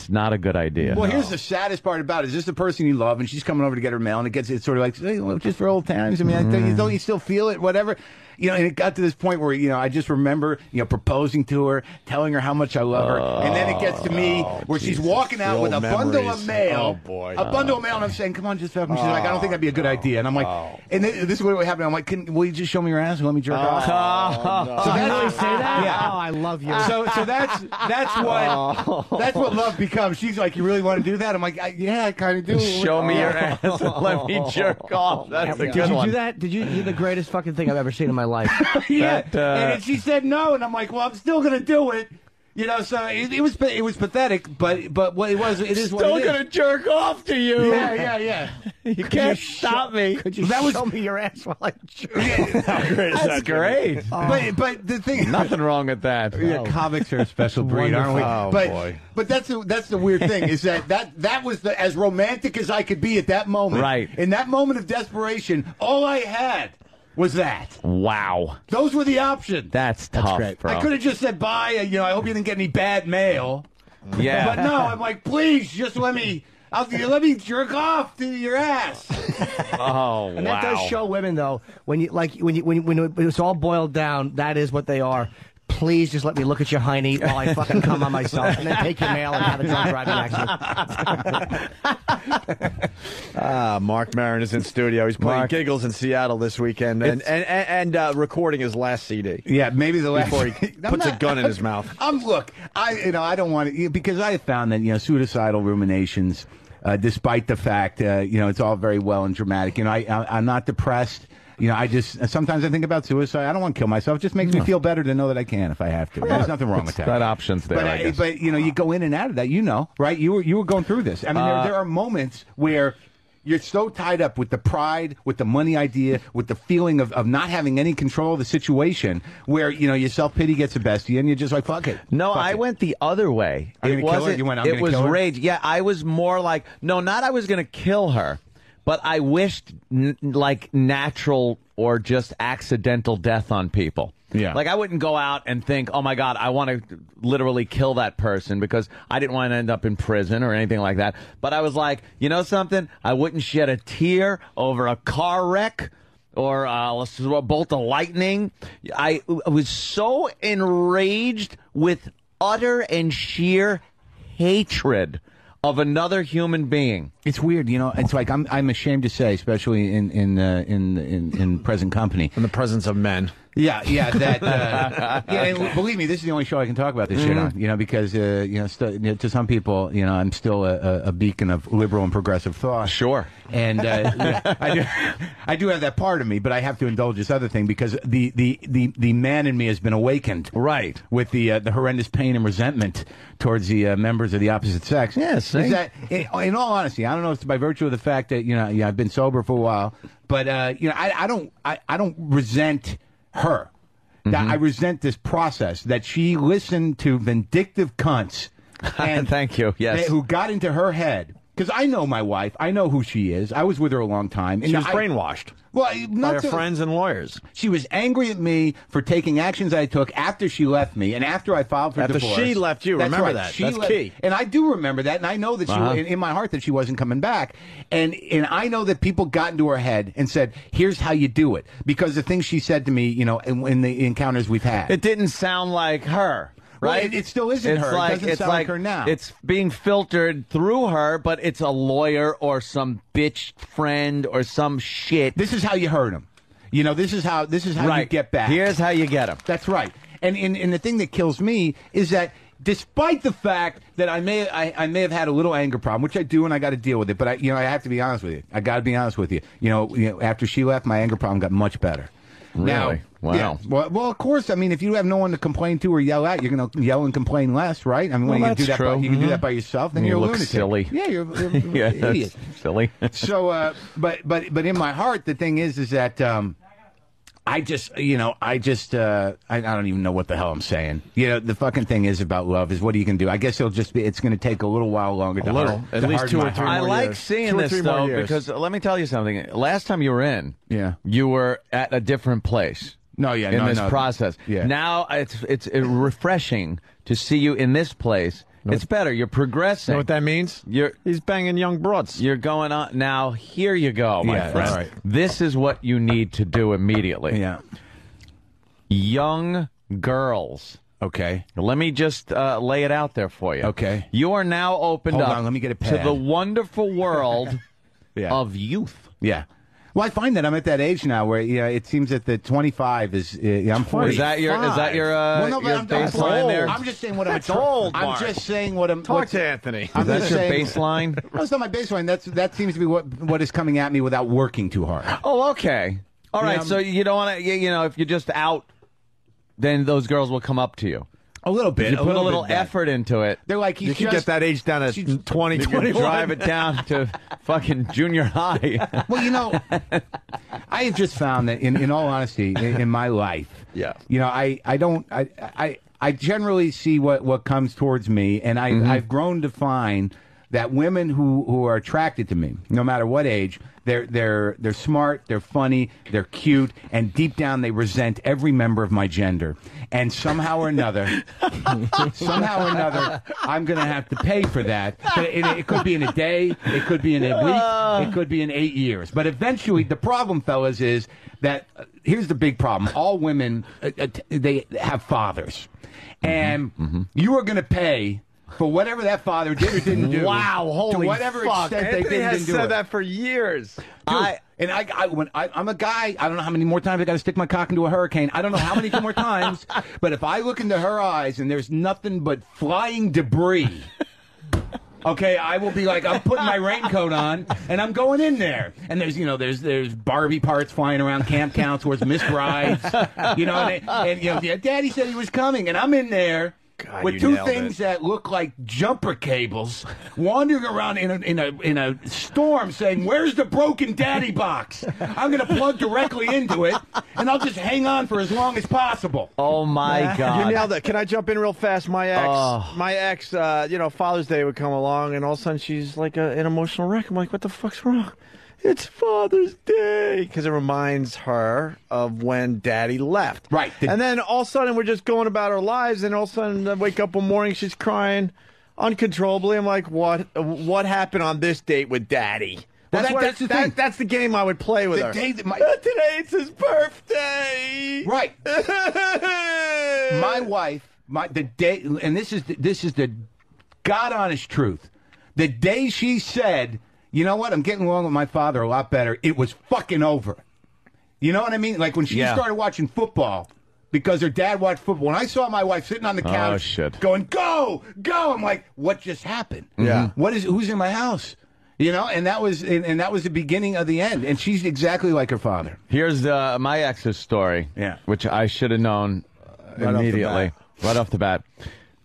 Speaker 3: not a good idea.
Speaker 1: Well, here's the saddest part about it. Is this the person you love, and she's coming over to get her mail, and it's sort of like, hey, well, just for old times. I mean, don't you still feel it? Whatever. And it got to this point where, I just remember, proposing to her, telling her how much I love her. And then it gets to me where she's walking out with a bundle of mail.
Speaker 2: Oh, boy.
Speaker 1: A bundle of mail, and I'm saying, come on, just fuck me. She's like, I don't think that'd be a good idea. And I'm like, and this is what happened. I'm like, will you just show me your ass and let me jerk off?
Speaker 4: So that's say that?
Speaker 1: Yeah.
Speaker 4: Oh, I love you.
Speaker 1: So that's what love becomes. She's like, you really want to do that? I'm like, yeah, I kind of do.
Speaker 3: Show me your ass and let me jerk off. That's a good one.
Speaker 4: Did you do that? You're the greatest fucking thing I've ever seen in my life.
Speaker 1: Yeah, and then she said no, and I'm like, well, I'm still gonna do it. So it was pathetic, but what it is what it is.
Speaker 3: Still gonna jerk off to you.
Speaker 1: Yeah.
Speaker 3: You can't stop me.
Speaker 4: Could you show me your ass while I jerk?
Speaker 1: How great is that?
Speaker 3: That's great.
Speaker 1: But the thing,
Speaker 3: nothing wrong with that.
Speaker 1: Yeah, comics are a special breed, aren't we?
Speaker 2: Oh, boy.
Speaker 1: But that's the weird thing is that was as romantic as I could be at that moment.
Speaker 3: Right.
Speaker 1: In that moment of desperation, all I had was that.
Speaker 3: Wow.
Speaker 1: Those were the options.
Speaker 3: That's tough,
Speaker 4: great.
Speaker 3: bro.
Speaker 1: I could have just said bye. I hope you didn't get any bad mail.
Speaker 3: Yeah.
Speaker 1: But no, I'm like, please, just let me jerk off to your ass.
Speaker 3: Oh,
Speaker 4: And that does show women, though, when it's all boiled down, that is what they are. Please just let me look at your hiney while I fucking come on myself, and then take your mail and have a drunk driving accident.
Speaker 2: Marc Maron is in studio. He's playing Giggles in Seattle this weekend and recording his last CD.
Speaker 1: Yeah, maybe the last
Speaker 2: before he puts a gun in his mouth.
Speaker 1: I don't want to, because I have found that suicidal ruminations, despite the fact it's all very well and dramatic. I'm not depressed. Sometimes I think about suicide. I don't want to kill myself. It just makes me feel better to know that I can if I have to. There's nothing wrong with that.
Speaker 3: That option's there, I guess.
Speaker 1: But you go in and out of that, right? You were going through this. I mean, there are moments where You're so tied up with the pride, with the money idea, with the feeling of not having any control of the situation, where your self-pity gets the best of you, and you're just like, fuck it.
Speaker 3: No,
Speaker 1: fuck
Speaker 3: I
Speaker 1: it.
Speaker 3: went the other way.
Speaker 1: I'm
Speaker 3: It
Speaker 1: gonna kill her?
Speaker 3: wasn't.
Speaker 1: You went, I'm
Speaker 3: it
Speaker 1: gonna
Speaker 3: was
Speaker 1: kill her?
Speaker 3: rage. Yeah, I was more like, no, not I was going to kill her, but I wished like natural or just accidental death on people.
Speaker 1: Yeah.
Speaker 3: Like I wouldn't go out and think, oh my God, I want to literally kill that person because I didn't want to end up in prison or anything like that. But I was like, you know something? I wouldn't shed a tear over a car wreck or a bolt of lightning. I was so enraged with utter and sheer hatred of another human being.
Speaker 1: It's weird, It's like I'm ashamed to say, especially in present company,
Speaker 2: In the presence of men.
Speaker 1: Yeah, that. And believe me, this is the only show I can talk about this shit on. Because to some people, I'm still a beacon of liberal and progressive thought.
Speaker 3: Sure.
Speaker 1: And I do have that part of me, but I have to indulge this other thing because the man in me has been awakened.
Speaker 3: Right.
Speaker 1: With the horrendous pain and resentment towards the members of the opposite sex.
Speaker 3: Yes.
Speaker 1: Is that, in all honesty, I don't know if it's by virtue of the fact that I've been sober for a while, but I don't resent her. That I resent this process that she listened to vindictive cunts and
Speaker 3: Thank you. Yes.
Speaker 1: who got into her head. Because I know my wife. I know who she is. I was with her a long time.
Speaker 2: She was brainwashed.
Speaker 1: Well,
Speaker 2: By
Speaker 1: not
Speaker 2: her
Speaker 1: so,
Speaker 2: friends and lawyers.
Speaker 1: She was angry at me for taking actions I took after she left me and after I filed for
Speaker 2: After
Speaker 1: divorce.
Speaker 2: she left you.
Speaker 1: That's
Speaker 2: Remember
Speaker 1: right.
Speaker 2: that.
Speaker 1: She
Speaker 2: That's
Speaker 1: left,
Speaker 2: key.
Speaker 1: And I do remember that, and I know that in my heart that she wasn't coming back. And I know that people got into her head and said, "Here's how you do it," because the things she said to me, in the encounters we've had.
Speaker 3: It didn't sound like her. Right?
Speaker 1: Well, it still isn't her. It doesn't sound like her now.
Speaker 3: It's being filtered through her, but it's a lawyer or some bitch friend or some shit.
Speaker 1: This is how you hurt him. This is how you get back.
Speaker 3: Here's how you get him.
Speaker 1: That's right. And the thing that kills me is that despite the fact that I may have had a little anger problem, which I do, and I got to deal with it, but I have to be honest with you. I got to be honest with you. After she left, my anger problem got much better.
Speaker 3: Really?
Speaker 1: Now,
Speaker 3: Wow.
Speaker 1: Yeah, well, of course. I mean, if you have no one to complain to or yell at, you're going to yell and complain less, right? I mean, when you can do that, you can do that by yourself. Then
Speaker 3: You
Speaker 1: you're a
Speaker 3: look
Speaker 1: lunatic.
Speaker 3: silly.
Speaker 1: Yeah, you're
Speaker 3: Yeah,
Speaker 1: an idiot.
Speaker 3: that's silly.
Speaker 1: So, but in my heart, the thing is that I don't even know what the hell I'm saying. The fucking thing is about love is what you can do. I guess it's going to take a little while longer to
Speaker 2: At least 2 or 3
Speaker 3: I
Speaker 2: more
Speaker 3: like
Speaker 2: years.
Speaker 3: seeing
Speaker 2: 2 or
Speaker 3: this
Speaker 2: 3 more
Speaker 3: though
Speaker 2: years.
Speaker 3: because let me tell you something. Last time you were in,
Speaker 1: Yeah.
Speaker 3: you were at a different place.
Speaker 1: No, yeah,
Speaker 3: in
Speaker 1: no,
Speaker 3: this
Speaker 1: no.
Speaker 3: process.
Speaker 1: Yeah.
Speaker 3: Now it's refreshing to see you in this place. It's better. You're progressing.
Speaker 2: You know what that means? He's banging young broads.
Speaker 3: You're going on. Now, here you go, my
Speaker 1: Yeah,
Speaker 3: friend.
Speaker 1: that's right.
Speaker 3: This is what you need to do immediately.
Speaker 1: Yeah.
Speaker 3: Young girls.
Speaker 1: Okay.
Speaker 3: Let me just lay it out there for you.
Speaker 1: Okay.
Speaker 3: You are now opened
Speaker 1: Hold
Speaker 3: up
Speaker 1: on, let me get a
Speaker 3: to
Speaker 1: pad.
Speaker 3: the wonderful world
Speaker 1: Yeah.
Speaker 3: of youth.
Speaker 1: Yeah. Well, I find that I'm at that age now where it seems that the 25 is I'm 40.
Speaker 3: Is that your
Speaker 1: Well, no, but
Speaker 3: your
Speaker 1: I'm
Speaker 3: baseline there?
Speaker 1: I'm just saying what
Speaker 2: That's
Speaker 1: I'm.
Speaker 2: old,
Speaker 1: I'm
Speaker 2: Mark.
Speaker 1: just saying what I'm.
Speaker 2: Talk to Anthony.
Speaker 1: I'm
Speaker 3: Is that
Speaker 1: just
Speaker 3: your
Speaker 1: saying-
Speaker 3: baseline?
Speaker 1: No, it's not my baseline. That seems to be what is coming at me without working too hard.
Speaker 3: Oh, okay. All right.
Speaker 1: Yeah,
Speaker 3: So you don't want to, if you're just out, then those girls will come up to you.
Speaker 1: A little bit.
Speaker 3: You put a little
Speaker 1: bit,
Speaker 3: effort into it.
Speaker 1: They're like,
Speaker 2: You can get that age down to 20,
Speaker 3: You can
Speaker 2: 21.
Speaker 3: drive it down to fucking junior high.
Speaker 1: Well, I have just found that in all honesty, in my life,
Speaker 3: Yeah.
Speaker 1: I generally see what comes towards me, and I've grown to find that women who are attracted to me, no matter what age, they're smart, they're funny, they're cute, and deep down they resent every member of my gender. And somehow or another, I'm going to have to pay for that. But it could be in a day, it could be in a week, it could be in 8 years. But eventually, the problem, fellas, is that here's the big problem: all women they have fathers, and you are going to pay for whatever that father did or didn't do.
Speaker 2: Wow, holy
Speaker 1: to whatever
Speaker 2: fuck.
Speaker 1: extent
Speaker 2: Anthony
Speaker 1: they did or
Speaker 2: has
Speaker 1: didn't do
Speaker 2: said
Speaker 1: it.
Speaker 2: that for years.
Speaker 1: Dude, when I'm a guy, I don't know how many more times I got to stick my cock into a hurricane. I don't know how many more times, but if I look into her eyes and there's nothing but flying debris, okay, I will be like, I'm putting my raincoat on and I'm going in there. And there's Barbie parts flying around camp counts where it's missed rides, and Daddy said he was coming, and I'm in there
Speaker 2: God,
Speaker 1: with
Speaker 2: you
Speaker 1: two
Speaker 2: nailed
Speaker 1: things
Speaker 2: it.
Speaker 1: that look like jumper cables, wandering around in a storm, saying, "Where's the broken daddy box? I'm going to plug directly into it, and I'll just hang on for as long as possible."
Speaker 3: Oh my God!
Speaker 2: You nailed it. Can I jump in real fast? My ex, Father's Day would come along, and all of a sudden she's like an emotional wreck. I'm like, what the fuck's wrong? It's Father's Day, because it reminds her of when Daddy left.
Speaker 1: Right.
Speaker 2: And then all of a sudden we're just going about our lives, and all of a sudden I wake up one morning, she's crying uncontrollably. I'm like, what happened on this date with Daddy?
Speaker 1: Well, that's the thing.
Speaker 2: That's the game I would play with her.
Speaker 1: Day that
Speaker 2: Today it's his birthday.
Speaker 1: Right. My wife, the day, and this is the God honest truth. The day she said, "You know what? I'm getting along with my father a lot better," it was fucking over. You know what I mean? Like when she started watching football because her dad watched football. When I saw my wife sitting on the couch going, "Go, go," I'm like, "What just happened?
Speaker 2: Yeah.
Speaker 1: Who's in my house?" You know, and that was the beginning of the end. And she's exactly like her father.
Speaker 3: Here's my ex's story, which I should have known immediately, right off the bat.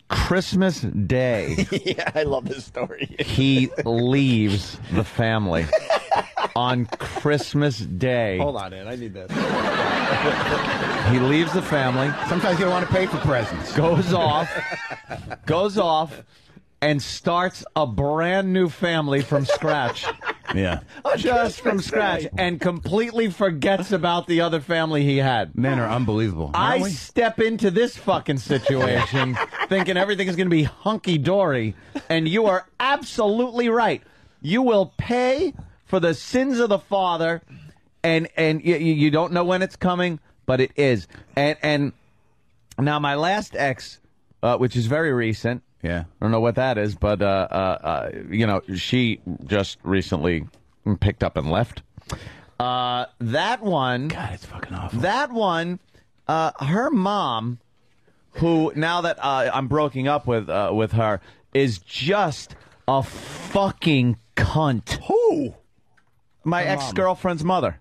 Speaker 3: Christmas Day.
Speaker 2: Yeah, I love this story.
Speaker 3: He leaves the family on Christmas Day.
Speaker 2: Hold on, Ed. I need this.
Speaker 3: He leaves the family.
Speaker 1: Sometimes you don't want to pay for presents.
Speaker 3: Goes off, and starts a brand new family from scratch.
Speaker 1: Yeah.
Speaker 3: Just from scratch, and completely forgets about the other family he had.
Speaker 1: Men are unbelievable.
Speaker 3: I step into this fucking situation thinking everything is going to be hunky-dory, and you are absolutely right. You will pay for the sins of the father, and you don't know when it's coming, but it is. And now my last ex, which is very recent, I don't know what that is, but she just recently picked up and left. That one,
Speaker 1: God, it's fucking awful.
Speaker 3: That one, her mom, who now that I'm broken up with her, is just a fucking cunt.
Speaker 2: Who?
Speaker 3: My ex-girlfriend's mother.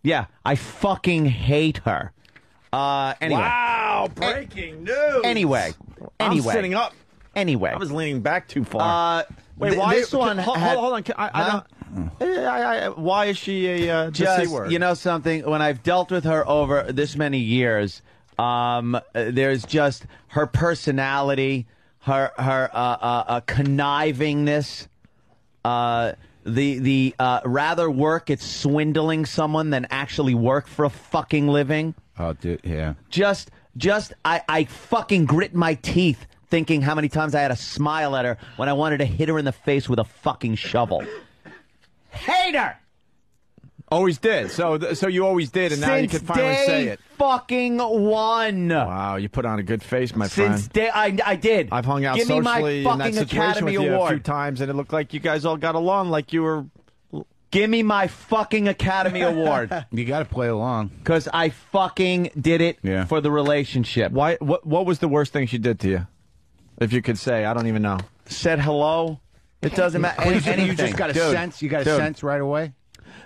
Speaker 3: Yeah, I fucking hate her. Anyway.
Speaker 2: Wow, breaking news.
Speaker 3: Anyway.
Speaker 2: I'm sitting up.
Speaker 3: Anyway.
Speaker 2: I was leaning back too far.
Speaker 3: Wait, why?
Speaker 2: This one hold on. Why is she a
Speaker 3: just,
Speaker 2: C word?
Speaker 3: You know something? When I've dealt with her over this many years, there's just her personality, her connivingness, the rather work at swindling someone than actually work for a fucking living.
Speaker 1: Oh, dude, yeah.
Speaker 3: I fucking grit my teeth thinking how many times I had to smile at her when I wanted to hit her in the face with a fucking shovel. Hate her!
Speaker 2: Always did. So you always did, and now you can finally say it.
Speaker 3: Fucking one.
Speaker 2: Wow, you put on a good face, my friend.
Speaker 3: Since day, I did.
Speaker 2: I've hung out
Speaker 3: Give me my
Speaker 2: socially in that
Speaker 3: fucking
Speaker 2: situation
Speaker 3: Academy
Speaker 2: with you
Speaker 3: Award.
Speaker 2: a few times, and it looked like you guys all got along like you were.
Speaker 3: Give me my fucking Academy Award.
Speaker 1: You got to play along.
Speaker 3: Because I fucking did it for the relationship.
Speaker 2: Why? What was the worst thing she did to you? If you could say, I don't even know.
Speaker 3: Said hello. It doesn't matter. Anything.
Speaker 1: You just got a sense. You got a sense right away.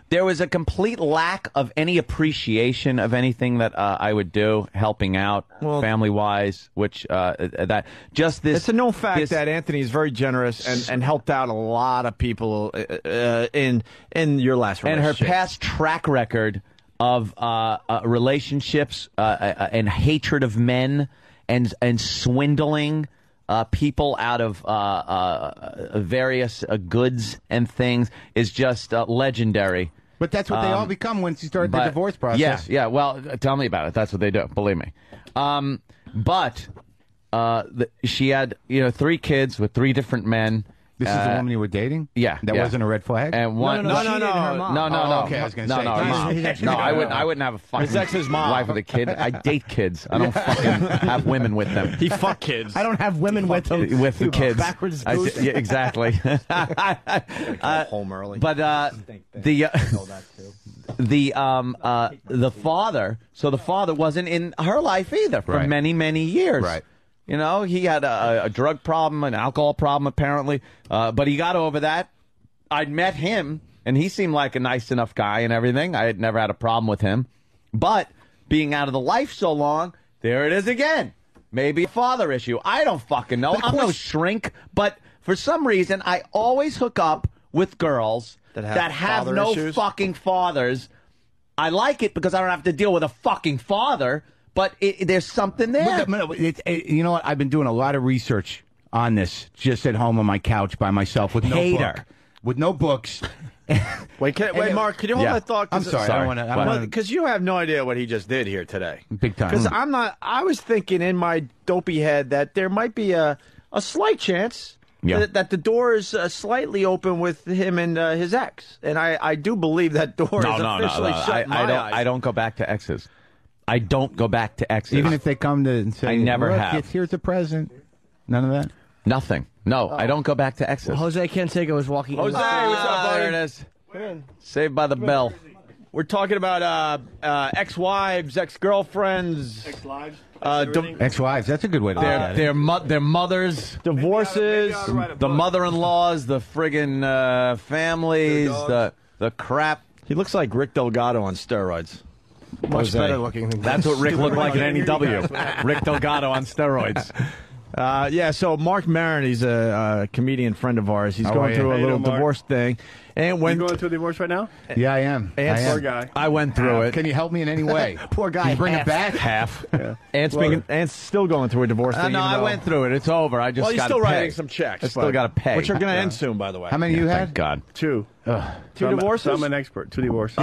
Speaker 3: There was a complete lack of any appreciation of anything that I would do, helping out, family-wise, which that just this.
Speaker 2: It's a known fact that Anthony is very generous and helped out a lot of people in your last relationship.
Speaker 3: And her past track record of relationships and hatred of men and swindling people out of various goods and things is just legendary.
Speaker 1: But that's what they all become once you start the divorce process.
Speaker 3: Yeah. Well, tell me about it. That's what they do. Believe me. She had 3 kids with 3 different men.
Speaker 1: This is the woman you were dating?
Speaker 3: Yeah.
Speaker 1: That wasn't a red flag?
Speaker 3: And one,
Speaker 2: No.
Speaker 1: Okay, I was going to say.
Speaker 3: No, I wouldn't have a fucking
Speaker 2: ex's mom.
Speaker 3: wife with a kid. I date kids. I don't fucking have women with them.
Speaker 2: He fuck kids.
Speaker 4: I don't have women with them.
Speaker 3: With the kids.
Speaker 4: Backwards
Speaker 3: yeah, exactly.
Speaker 2: Home early.
Speaker 3: But the father, so the father wasn't in her life either for many, many years.
Speaker 1: Right.
Speaker 3: You know, he had a drug problem, an alcohol problem, apparently, but he got over that. I'd met him, and he seemed like a nice enough guy and everything. I had never had a problem with him. But being out of the life so long, there it is again. Maybe a father issue. I don't fucking know. I'm no shrink, but for some reason, I always hook up with girls that have no fucking fathers. I like it because I don't have to deal with a fucking father, but there's something there.
Speaker 1: You know what? I've been doing a lot of research on this, just at home on my couch by myself with no book. With no books.
Speaker 2: Wait, Mark, can you hold that thought?
Speaker 1: I'm sorry. I don't want to.
Speaker 2: Because you have no idea what he just did here today.
Speaker 1: Big time.
Speaker 2: Because I was thinking in my dopey head that there might be a slight chance that the door is slightly open with him and his ex. And I do believe that door is officially shut in my eyes.
Speaker 3: I don't go back to exes. I don't go back to exes.
Speaker 1: Even if they come to and say,
Speaker 3: I never have.
Speaker 1: Here's a present. None of that?
Speaker 3: Nothing. No, I don't go back to exes.
Speaker 4: Well, Jose Canseco is walking.
Speaker 2: Jose, what's up, buddy?
Speaker 3: There it is. Saved by the bell.
Speaker 2: We're talking about ex-wives, ex-girlfriends.
Speaker 6: Ex-lives?
Speaker 1: Ex-wives. That's a good way to look at it.
Speaker 3: Their mothers.
Speaker 2: Divorces.
Speaker 3: The mother-in-laws. The friggin' families. The crap.
Speaker 2: He looks like Rick Delgado on steroids.
Speaker 4: Much better looking.
Speaker 3: That's what Rick looked like in NEW. Rick Delgado on steroids.
Speaker 2: So Marc Maron, he's a comedian friend of ours. He's going through a little divorce thing. And when
Speaker 6: you going through a divorce right now?
Speaker 1: Yeah, I am.
Speaker 6: Poor guy.
Speaker 2: I went through it.
Speaker 1: Can you help me in any way?
Speaker 4: Poor guy.
Speaker 1: Can you bring it back?
Speaker 3: Half.
Speaker 2: Ant's still going through a divorce thing.
Speaker 3: No, I went through it. It's over. I just
Speaker 2: he's
Speaker 3: got
Speaker 2: still
Speaker 3: to pay.
Speaker 2: writing some checks.
Speaker 3: I still got to pay.
Speaker 2: Which are going to end soon, by the way.
Speaker 1: How many you had?
Speaker 3: Thank God.
Speaker 6: 2.
Speaker 2: Two divorces?
Speaker 6: So I'm an expert. 2 divorces.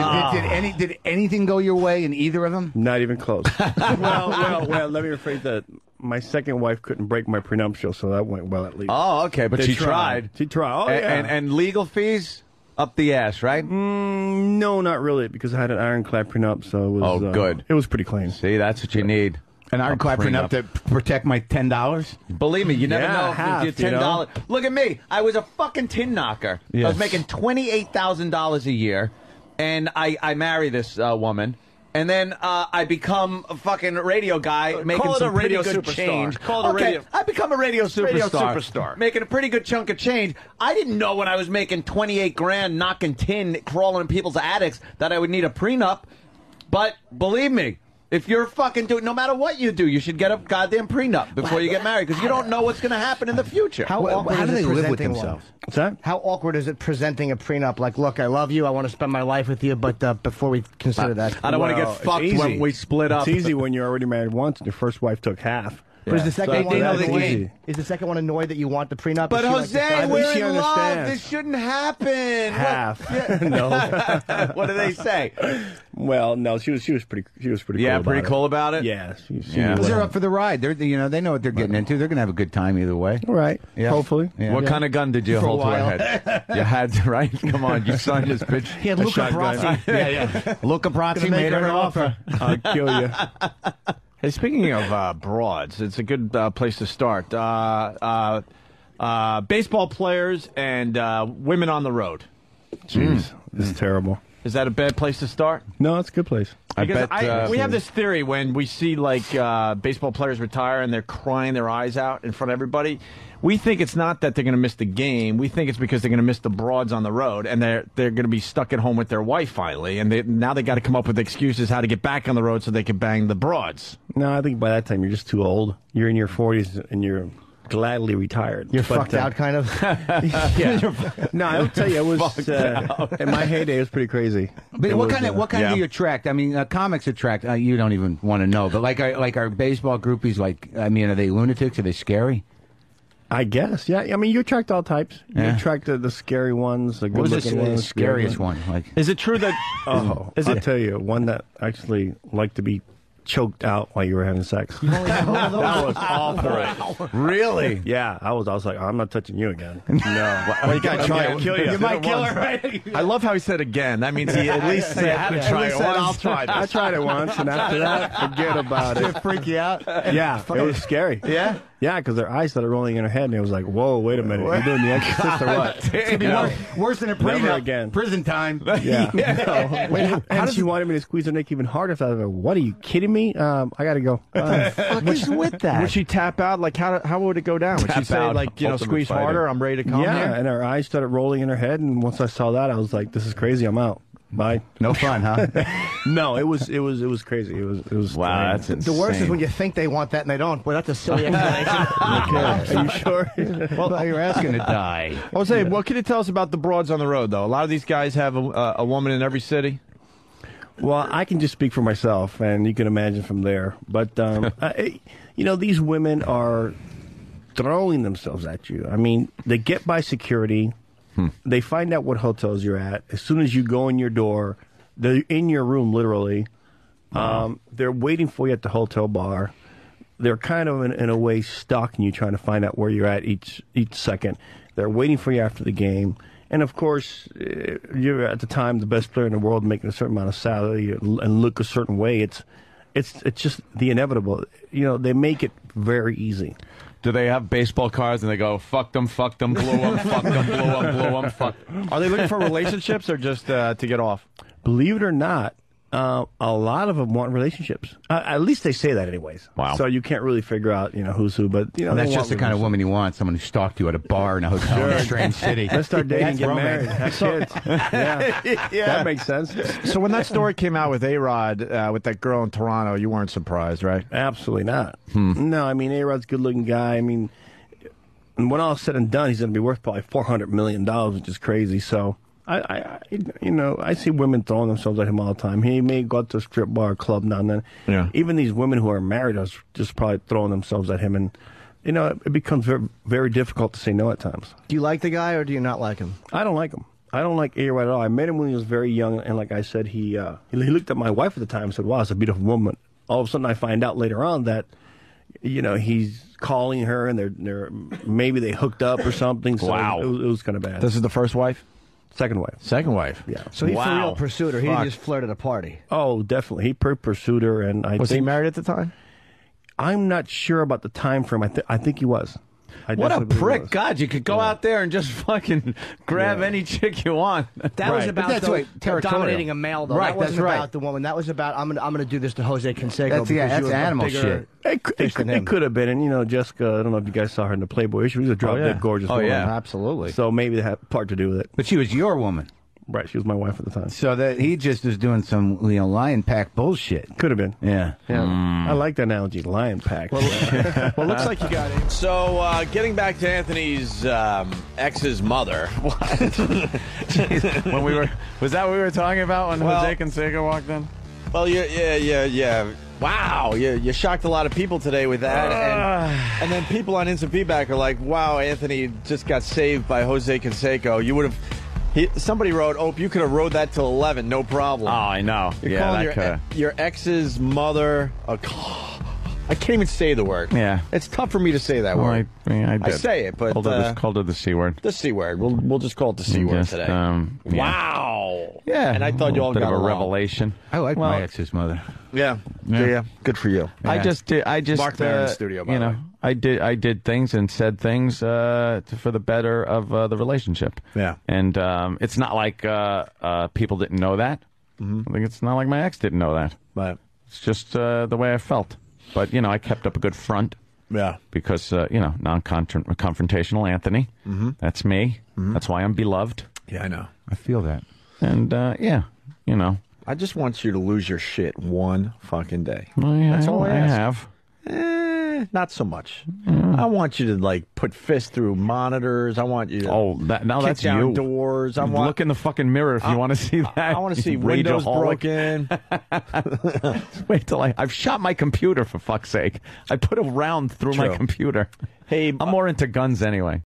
Speaker 1: Did anything go your way in either of them?
Speaker 6: Not even close. well, let me rephrase that. My second wife couldn't break my prenuptial, so that went well at least.
Speaker 3: Oh, okay, but she tried.
Speaker 6: She tried. Oh, yeah.
Speaker 3: And legal fees up the ass, right?
Speaker 6: No, not really, because I had an ironclad prenup, so it was.
Speaker 3: Good.
Speaker 6: It was pretty clean.
Speaker 3: See, that's what you need.
Speaker 1: An ironclad prenup to protect my $10?
Speaker 3: Believe me, you never know if
Speaker 6: half,
Speaker 3: you get $10. Look at me. I was a fucking tin knocker.
Speaker 1: Yes.
Speaker 3: I was making $28,000 a year, and I marry this woman. And then I become a fucking radio guy, making some pretty good change. I become a radio superstar. Making a pretty good chunk of change. I didn't know when I was making 28 grand, knocking tin, crawling in people's attics, that I would need a prenup. But believe me, if you're fucking doing, no matter what you do, you should get a goddamn prenup before you get married, because you don't know what's going to happen in the future.
Speaker 4: How do they live with
Speaker 1: themselves?
Speaker 6: What's that?
Speaker 4: How awkward is it presenting a prenup? Like, look, I love you, I want to spend my life with you, but before we consider that,
Speaker 3: I don't want to get fucked when we split up.
Speaker 6: It's easy when you're already married once and your first wife took half.
Speaker 4: But is the second one
Speaker 1: know the game.
Speaker 4: Is the second one annoyed that you want the prenup?
Speaker 3: But Jose, we're
Speaker 6: she
Speaker 3: in love.
Speaker 6: understands.
Speaker 3: This shouldn't happen.
Speaker 6: Half.
Speaker 3: No. What do they say?
Speaker 6: Well, no, she was pretty. She was pretty.
Speaker 3: Yeah,
Speaker 6: cool
Speaker 3: pretty
Speaker 6: about
Speaker 3: cool about it.
Speaker 6: Yeah, she
Speaker 1: Because they're up for the ride. They know what they're getting into. They're going to have a good time either way.
Speaker 6: All right.
Speaker 1: Yeah.
Speaker 6: Hopefully.
Speaker 1: Yeah.
Speaker 3: What kind of gun did you
Speaker 1: For a
Speaker 3: hold to her
Speaker 1: while.
Speaker 3: head? You had to, right? Come on, you signed this bitch.
Speaker 4: He had Luca Brasi.
Speaker 1: Yeah. Luca Brasi
Speaker 4: make
Speaker 1: made
Speaker 4: her
Speaker 1: her
Speaker 4: an
Speaker 1: an offer.
Speaker 6: I'll kill you.
Speaker 2: Hey, speaking of broads, it's a good place to start. Baseball players and women on the road.
Speaker 6: Jeez, this is terrible.
Speaker 2: Is that a bad place to start?
Speaker 6: No, it's a good place.
Speaker 2: Because we have this theory when we see like baseball players retire and they're crying their eyes out in front of everybody. We think it's not that they're going to miss the game. We think it's because they're going to miss the broads on the road, and they're going to be stuck at home with their wife finally. And now they got to come up with excuses how to get back on the road so they can bang the broads.
Speaker 6: No, I think by that time you're just too old. You're in your 40s and you're gladly retired.
Speaker 4: You're fucked out, kind of.
Speaker 6: Yeah. No, I'll tell you, it was in my heyday. It was pretty crazy.
Speaker 1: But what kind do you attract? I mean, comics attract. You don't even want to know. But like our baseball groupies, are they lunatics? Are they scary?
Speaker 6: I guess, yeah. I mean, you attract all types. You
Speaker 1: Yeah.
Speaker 6: attract the scary ones, the
Speaker 1: What was
Speaker 6: good-looking
Speaker 1: the
Speaker 6: ones.
Speaker 1: scariest one?
Speaker 2: Is it true that...
Speaker 6: I'll tell you, one that actually liked to be choked out while you were having sex.
Speaker 2: that was awful.
Speaker 3: Really?
Speaker 6: Yeah, I was like, I'm not touching you again. No.
Speaker 2: Well, you got to try it.
Speaker 6: Kill you.
Speaker 2: You might kill her, right? I love how he said again. That means he at least said, I'll try this.
Speaker 6: I tried it once, and after that, forget about it.
Speaker 4: Did it freak you out?
Speaker 6: Yeah, it was scary.
Speaker 4: Yeah?
Speaker 6: Yeah, because their eyes started rolling in her head, and it was like, whoa, wait a minute. You're doing the Exorcist or what?
Speaker 1: It's gonna be worse than a
Speaker 6: Never
Speaker 1: prenup.
Speaker 6: again.
Speaker 1: Prison time.
Speaker 6: Yeah. No. Wait, and she wanted me to squeeze her neck even harder. So I was like, what, are you kidding me? I got to go.
Speaker 4: What is with that?
Speaker 2: Would she tap out? Like, how would it go down? Would she
Speaker 3: Tap
Speaker 2: say,
Speaker 3: out,
Speaker 2: like,
Speaker 3: ultimate
Speaker 2: squeeze
Speaker 3: fighter.
Speaker 2: harder, I'm ready to come
Speaker 6: Yeah,
Speaker 2: here?
Speaker 6: and her eyes started rolling in her head, and once I saw that, I was like, this is crazy, I'm out. Bye.
Speaker 1: No fun, huh?
Speaker 6: No, it was crazy. It was
Speaker 5: Wow, that's insane.
Speaker 4: The worst is when you think they want that and they don't. Well, that's a silly explanation.
Speaker 6: Okay. Are you sure?
Speaker 1: Well, you're asking to die.
Speaker 2: Jose, what can you tell us about the broads on the road, though? A lot of these guys have a woman in every city.
Speaker 6: Well, I can just speak for myself, and you can imagine from there. But, these women are throwing themselves at you. I mean, they get by security. They find out what hotels you're at. As soon as you go in your door, they're in your room, literally. They're waiting for you at the hotel bar. They're kind of, in a way, stalking you, trying to find out where you're at each second. They're waiting for you after the game. And, of course, you're at the time the best player in the world, making a certain amount of salary and look a certain way. It's just the inevitable. They make it very easy.
Speaker 5: Do they have baseball cards and they go, fuck them, blew them, fuck them, blew them, fuck.
Speaker 2: Are they looking for relationships or just to get off?
Speaker 6: Believe it or not, a lot of them want relationships. At least they say that anyways.
Speaker 5: Wow.
Speaker 6: So you can't really figure out, who's who. But,
Speaker 1: And that's just the kind of woman you want, someone who stalked you at a bar in a hotel in a strange city.
Speaker 6: Let's start dating and get
Speaker 1: romance.
Speaker 6: married. Have kids. Yeah. That makes sense.
Speaker 2: So when that story came out with A-Rod, with that girl in Toronto, you weren't surprised, right?
Speaker 6: Absolutely not. No, I mean, A-Rod's a good-looking guy. I mean, and when all is said and done, he's going to be worth probably $400 million, which is crazy. So, I see women throwing themselves at him all the time. He may go out to a strip bar or club now and then.
Speaker 2: Yeah.
Speaker 6: Even these women who are married are just probably throwing themselves at him. And, it becomes very, very difficult to say no at times.
Speaker 4: Do you like the guy or do you not like him?
Speaker 6: I don't like him. I don't like A-Rod at all. I met him when he was very young, and like I said, he looked at my wife at the time and said, wow, it's a beautiful woman. All of a sudden I find out later on that, he's calling her and they're maybe they hooked up or something. So
Speaker 5: Wow.
Speaker 6: It was kind of bad.
Speaker 2: This is the first wife?
Speaker 6: Second wife.
Speaker 2: Second wife.
Speaker 6: Yeah.
Speaker 4: So he for
Speaker 5: Wow.
Speaker 4: real pursued her. He didn't just flirt at a party.
Speaker 6: Oh, definitely. He pursued her, and
Speaker 2: Was he married at the time?
Speaker 6: I'm not sure about the time frame. I think he was. I
Speaker 5: What a
Speaker 6: definitely believe he
Speaker 5: prick.
Speaker 6: was.
Speaker 5: God, you could go out there and just fucking grab any chick you want.
Speaker 4: That was
Speaker 6: Right.
Speaker 4: about
Speaker 1: But that's what territorial.
Speaker 4: dominating a male, though.
Speaker 1: Right,
Speaker 4: That wasn't
Speaker 1: that's right.
Speaker 4: about the woman. That was about I'm gonna do this to Jose Canseco.
Speaker 1: That's
Speaker 4: because you're a
Speaker 1: animal
Speaker 4: bigger
Speaker 1: shit.
Speaker 4: fish than him.
Speaker 6: It could have been, and Jessica. I don't know if you guys saw her in the Playboy issue. She was a drop dead gorgeous woman.
Speaker 1: Absolutely.
Speaker 6: So maybe that had part to do with it.
Speaker 1: But she was your woman.
Speaker 6: Right, she was my wife at the time.
Speaker 1: So that he just was doing some lion pack bullshit.
Speaker 6: Could have been.
Speaker 1: Yeah.
Speaker 6: I like that analogy, lion pack.
Speaker 2: Well, looks like you got it.
Speaker 3: So, getting back to Anthony's ex's mother.
Speaker 5: When was that what we were talking about when Jose Canseco walked in?
Speaker 3: Well, yeah. Wow, you shocked a lot of people today with that, and then people on Instant Feedback are like, "Wow, Anthony just got saved by Jose Canseco. You would have." Somebody wrote, "Oh, you could have rode that till 11, no problem."
Speaker 5: Oh, I know.
Speaker 3: You're
Speaker 5: Yeah,
Speaker 3: calling your ex's mother a. I can't even say the word.
Speaker 5: Yeah.
Speaker 3: It's tough for me to say that word.
Speaker 5: I did.
Speaker 3: I say it, but
Speaker 5: Called her the C word.
Speaker 3: the C word. We'll just call it the C word
Speaker 5: Just,
Speaker 3: today.
Speaker 5: yeah.
Speaker 3: Wow.
Speaker 5: Yeah.
Speaker 3: And I thought you all
Speaker 5: bit
Speaker 3: got
Speaker 5: of a
Speaker 3: along.
Speaker 5: revelation.
Speaker 1: I like my ex's mother.
Speaker 3: Yeah. Good for you.
Speaker 5: I just
Speaker 3: Marc Maron in the studio, by the way.
Speaker 5: I did things and said things for the better of the relationship.
Speaker 2: Yeah.
Speaker 5: And it's not like people didn't know that. I think it's not like my ex didn't know that.
Speaker 2: But
Speaker 5: It's just the way I felt. But I kept up a good front.
Speaker 2: yeah.
Speaker 5: Because non-confrontational Anthony. That's me. That's why I'm beloved.
Speaker 2: Yeah, I know.
Speaker 1: I feel that.
Speaker 5: And
Speaker 3: I just want you to lose your shit one fucking day.
Speaker 5: That's
Speaker 3: all I ask.
Speaker 5: have.
Speaker 3: Not so much. I want you to put fists through monitors. I want you to
Speaker 5: Now
Speaker 3: kick
Speaker 5: that's
Speaker 3: down
Speaker 5: you.
Speaker 3: doors. I
Speaker 5: Look
Speaker 3: want.
Speaker 5: in the fucking mirror if you want to see that.
Speaker 3: I want to see
Speaker 5: Rageaholic.
Speaker 3: windows broken.
Speaker 5: Wait till I've shot my computer, for fuck's sake. I put a round through my
Speaker 3: True.
Speaker 5: computer.
Speaker 3: Hey,
Speaker 5: I'm more into guns anyway.